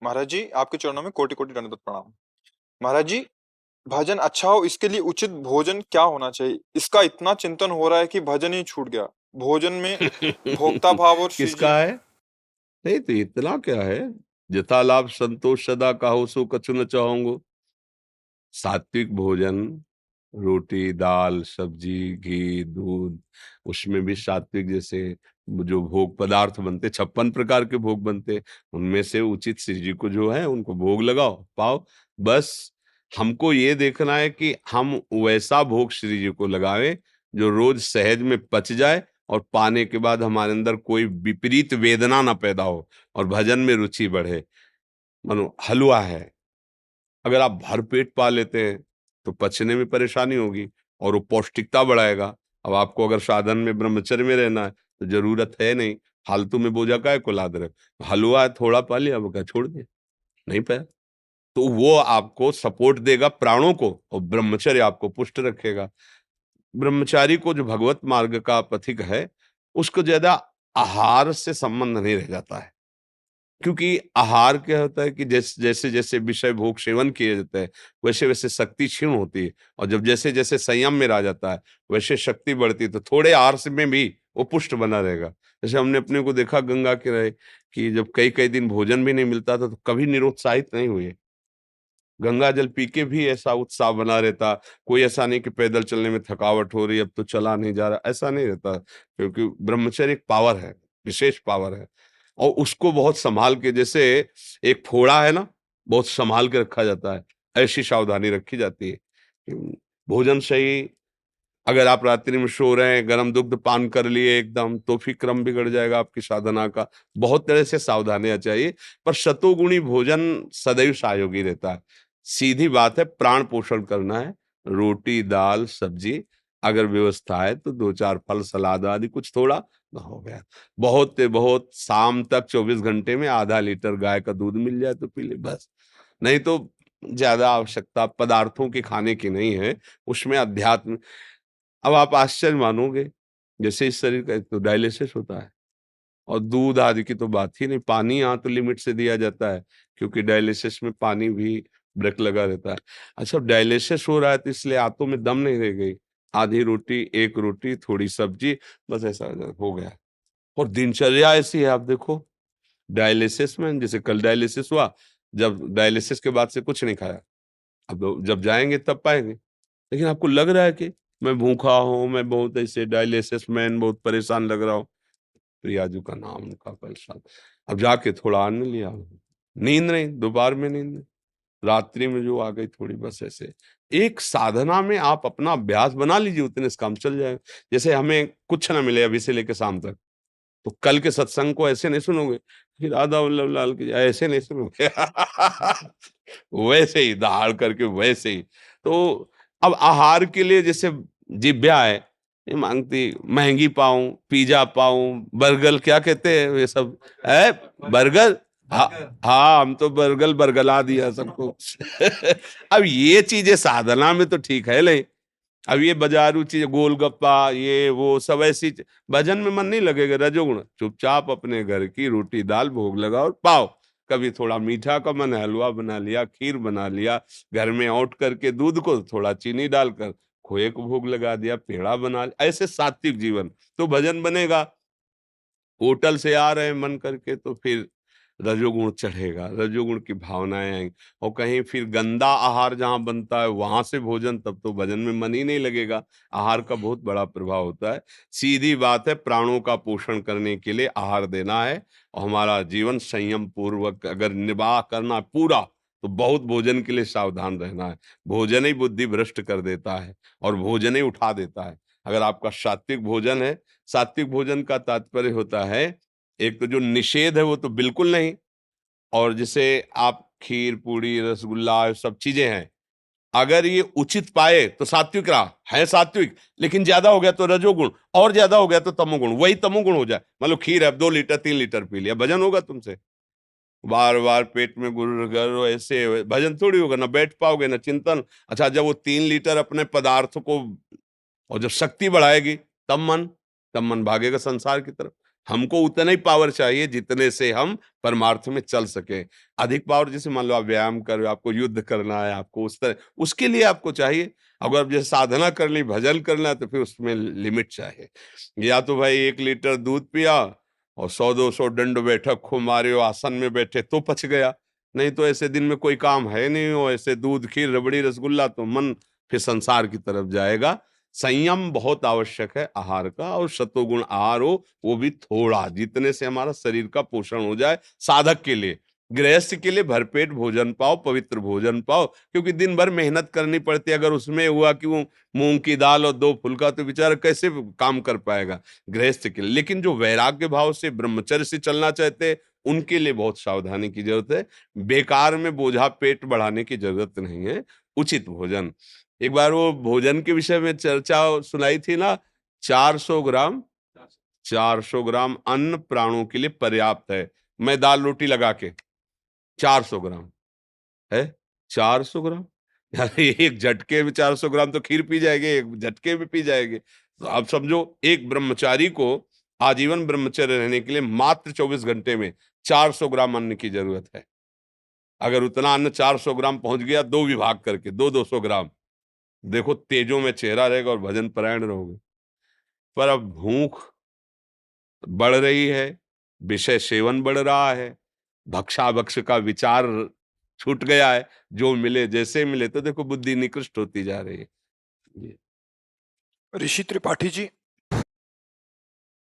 महाराज जी, आपके चरणों में कोटि कोटि दंडवत प्रणाम। महाराज जी, भजन अच्छा हो इसके लिए उचित भोजन क्या होना चाहिए? इसका इतना चिंतन हो रहा है कि भजन ही छूट गया। भोजन में भोक्ता भाव और श्री जी। किसका है? नहीं तो इतना क्या है। जथा लाभ संतोष सदा काहू सो कछु न चाहूंगो। सात्विक भोजन, रोटी दाल सब्जी घी दूध, उसमें भी सात्विक जैसे जो भोग पदार्थ बनते 56 प्रकार के भोग बनते, उनमें से उचित श्री जी को जो है उनको भोग लगाओ पाओ। बस हमको ये देखना है कि हम वैसा भोग श्री जी को लगावें जो रोज सहज में पच जाए और पाने के बाद हमारे अंदर कोई विपरीत वेदना ना पैदा हो और भजन में रुचि बढ़े। मानो हलवा है, अगर आप भर पेट पा लेते हैं तो पचने में परेशानी होगी और वो पौष्टिकता बढ़ाएगा। अब आपको अगर साधन में ब्रह्मचर्य में रहना है तो जरूरत है नहीं, फालतू में बोझा काहे को लाद रहे। हलवा है, थोड़ा पा लिया, वो क्या छोड़ दिया, नहीं पाया, तो वो आपको सपोर्ट देगा प्राणों को और ब्रह्मचर्य आपको पुष्ट रखेगा। ब्रह्मचारी को जो भगवत मार्ग का पथिक है उसको ज्यादा आहार से संबंध नहीं रह जाता है, क्योंकि आहार क्या होता है कि जैसे जैसे जैसे विषय भोग सेवन किए जाते हैं वैसे वैसे शक्ति क्षीण होती है, और जब जैसे जैसे संयम में रह जाता है वैसे शक्ति बढ़ती है, तो थोड़े आहार से में भी वो पुष्ट बना रहेगा। जैसे हमने अपने को देखा गंगा के रहे कि जब कई कई दिन भोजन भी नहीं मिलता था तो कभी निरुत्साहित नहीं हुए। गंगा जल पी के भी ऐसा उत्साह बना रहता, कोई ऐसा नहीं कि पैदल चलने में थकावट हो रही अब तो चला नहीं जा रहा, ऐसा नहीं रहता, क्योंकि ब्रह्मचर्य एक पावर है, विशेष पावर है। और उसको बहुत संभाल के, जैसे एक फोड़ा है ना, बहुत संभाल के रखा जाता है, ऐसी सावधानी रखी जाती है कि भोजन सही। अगर आप रात्रि में सो रहे हैं गर्म दुग्ध पान कर लिए एकदम, तो फिर क्रम बिगड़ जाएगा आपकी साधना का। बहुत तरह से सावधानियां चाहिए, पर शतोगुणी भोजन सदैव सहयोगी रहता है। सीधी बात है, प्राण पोषण करना है, रोटी दाल सब्जी, अगर व्यवस्था है तो दो चार फल सलाद आदि कुछ थोड़ा हो गया। बहुत बहुत शाम तक 24 घंटे में ½ लीटर गाय का दूध मिल जाए तो पी ले बस, नहीं तो ज्यादा आवश्यकता पदार्थों की खाने की नहीं है। उसमें अध्यात्म, अब आप आश्चर्य मानोगे, जैसे इस शरीर का तो डायलिसिस होता है और दूध आदि की तो बात ही नहीं, पानी यहाँ तो लिमिट से दिया जाता है क्योंकि डायलिसिस में पानी भी ब्रेक लगा रहता है। अच्छा, डायलिसिस हो रहा है तो इसलिए आंतों में दम नहीं रह गई, आधी रोटी एक रोटी थोड़ी सब्जी, बस ऐसा हो गया। और दिनचर्या ऐसी है, आप देखो डायलिसिस में, जैसे कल डायलिसिस हुआ, जब डायलिसिस के बाद से कुछ नहीं खाया, अब जब जाएंगे तब पाएंगे, लेकिन आपको लग रहा है कि मैं भूखा हूं, मैं बहुत ऐसे डायलिसिस मैन बहुत परेशान लग रहा हूँ। प्रियाजू का नाम उनका परेशान, अब जाके थोड़ा अन्न लिया, नींद नहीं, दोपहर में नींद नहीं, रात्रि में जो आ गई थोड़ी, बस ऐसे। एक साधना में आप अपना अभ्यास बना लीजिए, उतने से काम चल जाएगा। जैसे हमें कुछ ना मिले अभी से लेके शाम तक, तो कल के सत्संग को ऐसे नहीं सुनोगे कि राधा वल्लभ लाल की जय, ऐसे नहीं सुनोगे वैसे ही दहाड़ करके वैसे ही। तो अब आहार के लिए जैसे जिभ्या है, ये मांगती महंगी पाऊं, पिज्जा पाऊं, बर्गर क्या कहते हैं ये सब है, बर्गर, हाँ हाँ, हम तो बर्गर बरगला दिया सबको अब ये चीजें साधना में तो ठीक है नहीं, अब ये बाजारू चीज गोलगप्पा ये वो सब ऐसी भजन में मन नहीं लगेगा। रजोगुण, चुपचाप अपने घर की रोटी दाल भोग लगाओ और पाओ। कभी थोड़ा मीठा का मन है, हलवा बना लिया, खीर बना लिया, घर में औट करके दूध को थोड़ा चीनी डालकर खोए को भोग लगा दिया, पेड़ा बना लिया, ऐसे सात्विक जीवन तो भजन बनेगा। होटल से आ रहे हैं मन करके तो फिर रजोगुण चढ़ेगा, रजोगुण की भावनाएं आएंगी, और कहीं फिर गंदा आहार जहां बनता है वहां से भोजन, तब तो भजन में मन ही नहीं लगेगा। आहार का बहुत बड़ा प्रभाव होता है। सीधी बात है, प्राणों का पोषण करने के लिए आहार देना है, और हमारा जीवन संयम पूर्वक अगर निर्वाह करना है पूरा, तो बहुत भोजन के लिए सावधान रहना है। भोजन ही बुद्धि भ्रष्ट कर देता है और भोजन ही उठा देता है। अगर आपका सात्विक भोजन है, सात्विक भोजन का तात्पर्य होता है, एक तो जो निषेध है वो तो बिल्कुल नहीं, और जैसे आप खीर पूड़ी रसगुल्ला सब चीजें हैं, अगर ये उचित पाए तो सात्विक रहा है सात्विक, लेकिन ज्यादा हो गया तो रजोगुण, और ज्यादा हो गया तो तमोगुण, वही तमोगुण हो जाए। मान लो खीर है, 2 लीटर 3 लीटर पी लिया, भजन होगा तुमसे? बार बार पेट में गुड़ ऐसे भजन थोड़ी होगा, ना बैठ पाओगे ना चिंतन। अच्छा, जब वो 3 लीटर अपने पदार्थों को, और जब शक्ति बढ़ाएगी तब मन, तब मन भागेगा संसार की तरफ। हमको उतना ही पावर चाहिए जितने से हम परमार्थ में चल सके। अधिक पावर, जैसे मान लो आप व्यायाम कर रहे हो, आपको युद्ध करना है, आपको उस तरह, उसके लिए आपको चाहिए। अगर आप जैसे साधना कर ली, भजन करना है, तो फिर उसमें लिमिट चाहिए। या तो भाई 1 लीटर दूध पिया और 100-200 दंड बैठक खूब मारे हो, आसन में बैठे तो पच गया। नहीं तो ऐसे दिन में कोई काम है नहीं हो, ऐसे दूध खीर रबड़ी रसगुल्ला, तो मन फिर संसार की तरफ जाएगा। संयम बहुत आवश्यक है आहार का, और सतोगुण आहार हो, वो भी थोड़ा, जितने से हमारा शरीर का पोषण हो जाए। साधक के लिए, गृहस्थ के लिए भरपेट भोजन पाओ, पवित्र भोजन पाओ, क्योंकि दिन भर मेहनत करनी पड़ती है। अगर उसमें हुआ कि वो मूंग की दाल और 2 फुल्का, तो बेचारा कैसे काम कर पाएगा गृहस्थ के लिए। लेकिन जो वैराग्य भाव से, ब्रह्मचर्य से चलना चाहते हैं, उनके लिए बहुत सावधानी की जरूरत है। बेकार में बोझा पेट बढ़ाने की जरूरत नहीं है। उचित भोजन, एक बार वो भोजन के विषय में चर्चा सुनाई थी ना, 400 ग्राम 400 ग्राम अन्न प्राणों के लिए पर्याप्त है। मैं दाल रोटी लगा के 400 ग्राम है, 400 ग्राम यार, एक झटके में 400 ग्राम तो खीर पी जाएंगे, एक झटके में पी जाएंगे। तो आप समझो, एक ब्रह्मचारी को आजीवन ब्रह्मचर्य रहने के लिए मात्र 24 घंटे में 400 ग्राम अन्न की जरूरत है। अगर उतना अन्न 400 ग्राम पहुंच गया, 2 विभाग करके 200 ग्राम, देखो तेजों में चेहरा रहेगा और भजन परायण रहोगे। पर अब भूख बढ़ रही है, विषय सेवन बढ़ रहा है, भक्षा-भक्ष का विचार छूट गया है, जो मिले जैसे मिले, तो देखो बुद्धि निकृष्ट होती जा रही है। जी। ऋषि त्रिपाठी जी,